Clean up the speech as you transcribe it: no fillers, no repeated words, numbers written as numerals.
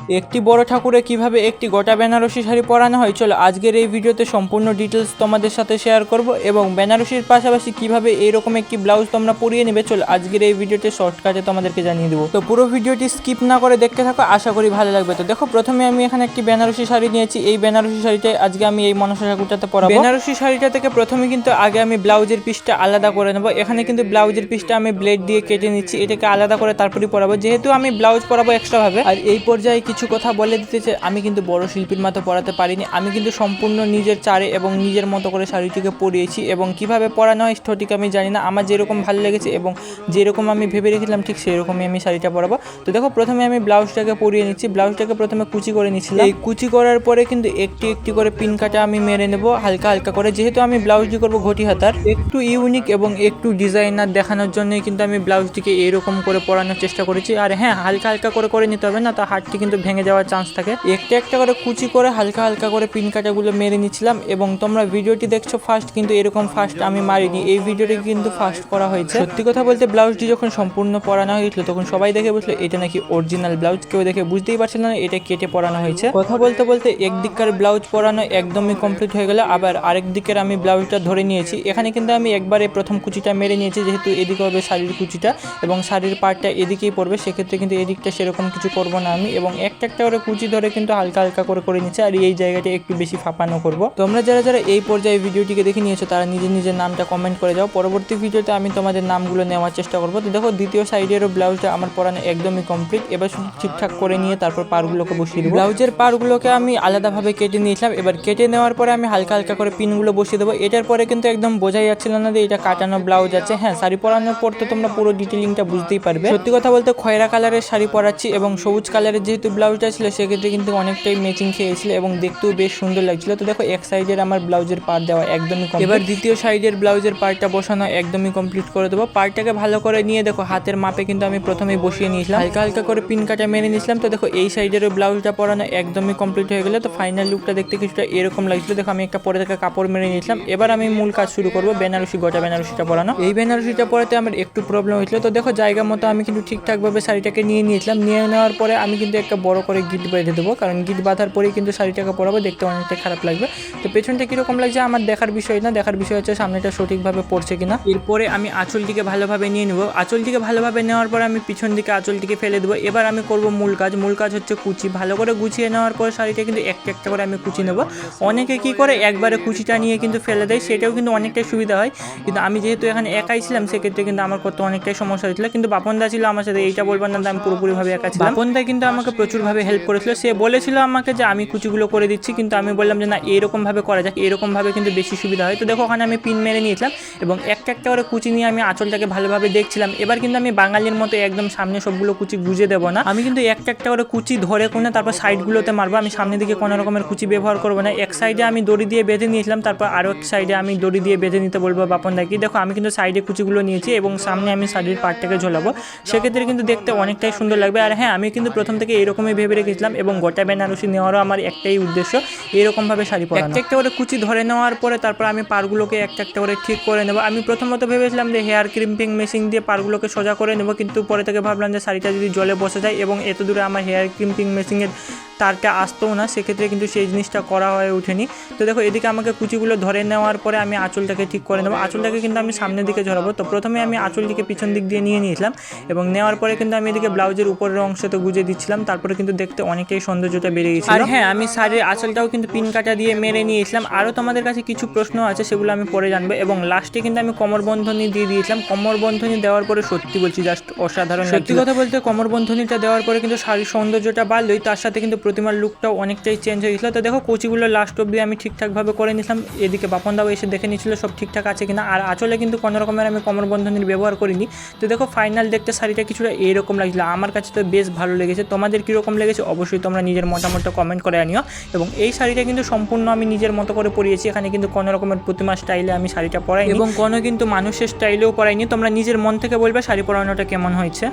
একটি বড় ঠাকুরে কিভাবে একটি গোটা বেনারসি শাড়ি পরানো হয়, চলো আজকের এই ভিডিওতে সম্পূর্ণ ডিটেলস তোমাদের সাথে শেয়ার করব এবং বেনারসির পাশাপাশি কিভাবে এইরকম একটি ব্লাউজ তোমরা পরিয়ে নেবে, চলো আজকের এই ভিডিওতে শর্টকাটে তোমাদেরকে জানিয়ে দেবো। তো পুরো ভিডিওটি স্কিপ না করে দেখতে থাকো, আশা করি ভালো লাগবে। তো দেখো, প্রথমে আমি এখানে একটি বেনারসি শাড়ি নিয়েছি। এই বেনারসি শাড়িটাই আজকে আমি এই মনসা ঠাকুরটাতে পরাবো। বেনারসি শাড়িটা থেকে প্রথমে কিন্তু আগে আমি ব্লাউজের পিসটা আলাদা করে নেবো। এখানে কিন্তু ব্লাউজের পিসটা আমি ব্লেড দিয়ে কেটে নিচ্ছি, এটাকে আলাদা করে তারপরে পরাবো, যেহেতু আমি ব্লাউজ পরাবো এক্সট্রা ভাবে। আর এই পর্যায়ে কিছু কথা বলে দিতে চাই, আমি কিন্তু বড় শিল্পীর মতো পরাতে পারিনি। আমি কিন্তু সম্পূর্ণ নিজের চারে এবং নিজের মতো করে শাড়িটিকে পরিয়েছি এবং কিভাবে পরানো হয় সঠিক আমি জানি না। আমার যেরকম ভালো লেগেছে এবং যেরকম আমি ভেবে রেখেছিলাম ঠিক সেরকমই আমি শাড়িটা পরাবো। তো দেখো, প্রথমে আমি ব্লাউজটাকে পরিয়ে নিচ্ছি। ব্লাউজটাকে প্রথমে কুচি করে নিচ্ছিলাম। এই কুচি করার পরে কিন্তু একটি একটি করে পিন কাটা আমি মেরে নেবো হালকা হালকা করে, যেহেতু আমি ব্লাউজটি করবো ঘটি হাতার। একটু ইউনিক এবং একটু ডিজাইনার দেখানোর জন্যই কিন্তু আমি ব্লাউজটিকে এইরকম করে পরানোর চেষ্টা করেছি। আর হ্যাঁ, হালকা হালকা করে নিতে হবে না, তো হাতটি কিন্তু ভেঙে যাওয়ার চান্স থাকে। একটা একটা করে কুচি করে হালকা হালকা করে পিন কাটাগুলো মেরে নিচ্ছিলাম। এবং তোমরা ভিডিওটি দেখছো ফার্স্ট, কিন্তু এরকম ফার্স্ট আমি মারিনি, এই ভিডিওটি কিন্তু ফার্স্ট করা হয়েছে। সত্যি কথা বলতে ব্লাউজটি যখন সম্পূর্ণ পরানো হয়েছিল তখন সবাই দেখে বসলো এটা নাকি অরিজিনাল ব্লাউজ, কেউ দেখে বুঝতেই পারছিল না এটা কেটে পরানো হয়েছে। কথা বলতে বলতে একদিককার ব্লাউজ পরানো একদমই কমপ্লিট হয়ে গেল, আবার আরেক দিকের আমি ব্লাউজটা ধরে নিয়েছি। এখানে কিন্তু আমি একবারে প্রথম কুচিটা মেরে নিয়েছি, যেহেতু এদিকে হবে শাড়ির কুচিটা এবং শাড়ির পার্টটা এদিকেই পড়বে, সেক্ষেত্রে কিন্তু এদিকটা সেরকম কিছু করবো না আমি। এবং একটা একটা করে কুচি ধরে কিন্তু হালকা হালকা করে নিচ্ছে, আর এই জায়গাটা একটু বেশি ফাঁপানো করব। তোমরা যারা যারা এই পর্যায়ে ভিডিওটিকে দেখে নিয়েছো তারা নিজের নিজের নামটা কমেন্ট করে যাও, পরবর্তী ভিডিওতে আমি তোমাদের নামগুলো নেওয়ার চেষ্টা করবো। তো দেখো, দ্বিতীয় সাইডেরও ব্লাউজটা আমার পরানো একদমই কমপ্লিট। এবার শুধু ঠিকঠাক করে নিয়ে তারপর পারগুলোকে বসিয়ে দেবো। ব্লাউজের পারগুলোকে আমি আলাদাভাবে কেটে নিয়েছিলাম। এবার কেটে নেওয়ার পরে আমি হালকা হালকা করে পিনগুলো বসিয়ে দেবো। এটার পরে কিন্তু একদম বোঝাই যাচ্ছিল না যে এটা কাটানো ব্লাউজ আছে। হ্যাঁ, শাড়ি পরানোর পর তো তোমরা পুরো ডিটেলিংটা বুঝতেই পারবে। সত্যি কথা বলতে খয়রা কালারের শাড়ি পরাচ্ছি এবং সবুজ কালারের যেহেতু ব্লাউজটা ছিল সেক্ষেত্রে কিন্তু অনেকটাই ম্যাচিং খেয়েছিল এবং দেখতেও বেশ সুন্দর লাগছিল। তো দেখো, এক সাইডের আমার ব্লাউজের পার্ট দেওয়া একদমই কমপ্লিট। এবার দ্বিতীয় সাইডের ব্লাউজের পার্টটা বসানো একদমই কমপ্লিট করে দেবো। পার্টটাকে ভালো করে নিয়ে দেখো হাতের মাপে কিন্তু আমি প্রথমেই বসিয়ে নিয়েছিলাম, হালকা হালকা করে পিন কাটা মেরে নিয়েছিলাম। তো দেখো, এই সাইডেরও ব্লাউজটা পরানো একদমই কমপ্লিট হয়ে গেলে। তো ফাইনাল লুকটা দেখতে কিছুটা এরকম লাগছিল। দেখো, আমি একটা পরে থেকে কাপড় মেরে নিয়েছিলাম। এবার আমি মূল কাজ শুরু করবো, বেনারসি গোটা বেনারসিটা পরানো। এই বেনারসিটা পরাতে আমার একটু প্রবলেম হয়েছিল। তো দেখো, জায়গা মতো আমি কিন্তু ঠিকঠাকভাবে শাড়িটাকে নিয়ে নিয়েছিলাম। নিয়ে নেওয়ার পরে আমি কিন্তু একটা বড় করে গিট বেঁধে দেবো, কারণ গিট বাঁধার পরেই কিন্তু শাড়িটাকে পরাবো, দেখতে অনেকটা খারাপ লাগবে। তো পেছনটা কীরকম লাগছে আমার দেখার বিষয় না, দেখার বিষয় হচ্ছে সামনেটা সঠিকভাবে পড়ছে কিনা। এরপরে আমি আঁচলটিকে ভালোভাবে নিয়ে নেবো। আঁচলটিকে ভালোভাবে নেওয়ার পরে আমি পিছন দিকে আঁচলটিকে ফেলে দেবো। এবার আমি করবো মূল কাজ। মূল কাজ হচ্ছে কুচি। ভালো করে গুছিয়ে নেওয়ার পর শাড়িটা কিন্তু একটা একটা করে আমি কুচি নেবো। অনেকে কি করে একবারে কুচিটা নিয়ে কিন্তু ফেলে দেয়, সেটাও কিন্তু অনেকটাই সুবিধা হয়, কিন্তু আমি যেহেতু এখানে একাই ছিলাম সেক্ষেত্রে কিন্তু আমার করতে অনেকটাই সমস্যা হয়েছিল। কিন্তু বাপনদা ছিল আমার সাথে, এইটা বলবার না আমি পুরোপুরিভাবে একা ছিলাম। বাপনদা কিন্তু আমাকে প্রচুরভাবে হেল্প করেছিল। সে বলেছিল আমাকে যে আমি কুচিগুলো করে দিচ্ছি, কিন্তু আমি বললাম যে না, এরকমভাবে করা যাক, এরকমভাবে কিন্তু বেশি সুবিধা হয়। তো দেখো, ওখানে আমি পিন মেরে নিয়েছিলাম এবং একটা একটা করে কুচি নিয়ে আমি আঁচলটাকে ভালোভাবে দেখছিলাম। এবার কিন্তু আমি বাঙালির মতো একদম সামনে সবগুলো কুচি গুজে দেবো না, আমি কিন্তু একটা একটা করে কুচি ধরে কোনে তারপর সাইডগুলোতে মারবো। আমি সামনের দিকে কোনো রকমের কুচি ব্যবহার করবো না। এক সাইডে আমি দড়ি দিয়ে বেঁধে নিয়েছিলাম, তারপর আরও এক সাইডে আমি দড়ি দিয়ে বেঁধে নিতে বলবো বাপনদাকে। দেখো, আমি কিন্তু সাইডে কুচিগুলো নিয়েছি এবং সামনে আমি শাড়ির পার্টটাকে ঝোলাবো, সেক্ষেত্রে কিন্তু দেখতে অনেকটাই সুন্দর লাগবে। আর হ্যাঁ, আমি কিন্তু প্রথম থেকে এরকমই ভেবে রেখেছিলাম এবং গোটা বেনারসি নেওয়ারও আমার একটাই উদ্দেশ্য, এরকমভাবে শাড়ি পরানো। একটা একটা করে কুচি ধরে নেওয়ার পরে তারপর আমি পারগুলোকে একটা একটা করে ঠিক করে নেবো। আমি প্রথমত ভেবেছিলাম যে হেয়ার ক্রিম্পিং মেশিন দিয়ে পারগুলোকে সোজা করে নেবো, কিন্তু পরে থেকে ভাবলাম যে শাড়িটা যদি জলে বসে যায় এবং এত দূরে আমার হেয়ার ক্রিম্পিং মেশিনের তারটা আসতেও না, সেক্ষেত্রে কিন্তু সেই জিনিসটা করা হয়ে ওঠেনি। তো দেখো, এদিকে আমাকে কুচিগুলো ধরে নেওয়ার পরে আমি আঁচলটাকে ঠিক করে নেবো। আঁচলটাকে কিন্তু আমি সামনের দিকে ঝরাবো। তো প্রথমে আমি আঁচলটিকে পিছন দিক দিয়ে নিয়ে নিয়েছিলাম এবং নেওয়ার পরে কিন্তু আমি এদিকে ব্লাউজের উপরের অংশতে গুজে দিচ্ছিলাম, তারপরে কিন্তু দেখতে অনেকটাই সৌন্দর্যটা বেড়ে গেছিল। আর হ্যাঁ, আমি শাড়ির আঁচলটাও কিন্তু পিন কাটা দিয়ে মেরে নিয়েছিলাম। আরও তোমাদের কাছে কিছু প্রশ্ন আছে, সেগুলো আমি পরে জানবো। এবং লাস্টে কিন্তু আমি কোমর বন্ধনী দিয়ে দিয়েছিলাম। কোমর বন্ধনী দেওয়ার পরে সত্যি বলছি জাস্ট অসাধারণ। সত্যি কথা বলতে কোমর বন্ধনীটা দেওয়ার পরে কিন্তু শাড়ির সৌন্দর্যটা বাড়লোই, তার সাথে কিন্তু প্রতিমার লুকটাও অনেকটাই চেঞ্জ হয়ে গেছিলো। তো দেখো, কুচিগুলো লাস্ট অব্দি আমি ঠিকঠাকভাবে করে নিয়েছিলাম। এদিকে বাপনদাও এসে দেখে নিয়েছিল সব ঠিকঠাক আছে কিনা। আর আঁচলে কিন্তু কোনো রকমের আমি কোমর বন্ধনীর ব্যবহার করিনি। তো দেখো, ফাইনাল দেখতে শাড়িটা কিছুটা এইরকম লাগছিল। আমার কাছে তো বেশ ভালো লেগেছে। তোমাদের কীরকম লেগেছে অবশ্যই তোমরা নিজের মতামতটা কমেন্ট করে আনিও। এবং এই শাড়িটা কিন্তু সম্পূর্ণ আমি নিজের মতো করে পরিয়েছি। এখানে কিন্তু কোনো রকমের প্রতিমা স্টাইলে আমি শাড়িটা পরাইনি এবং কোনো কিন্তু মানুষের স্টাইলেও পরাইনি। তোমরা নিজের মন থেকে বলবে শাড়ি পরানোটা কেমন হয়েছে।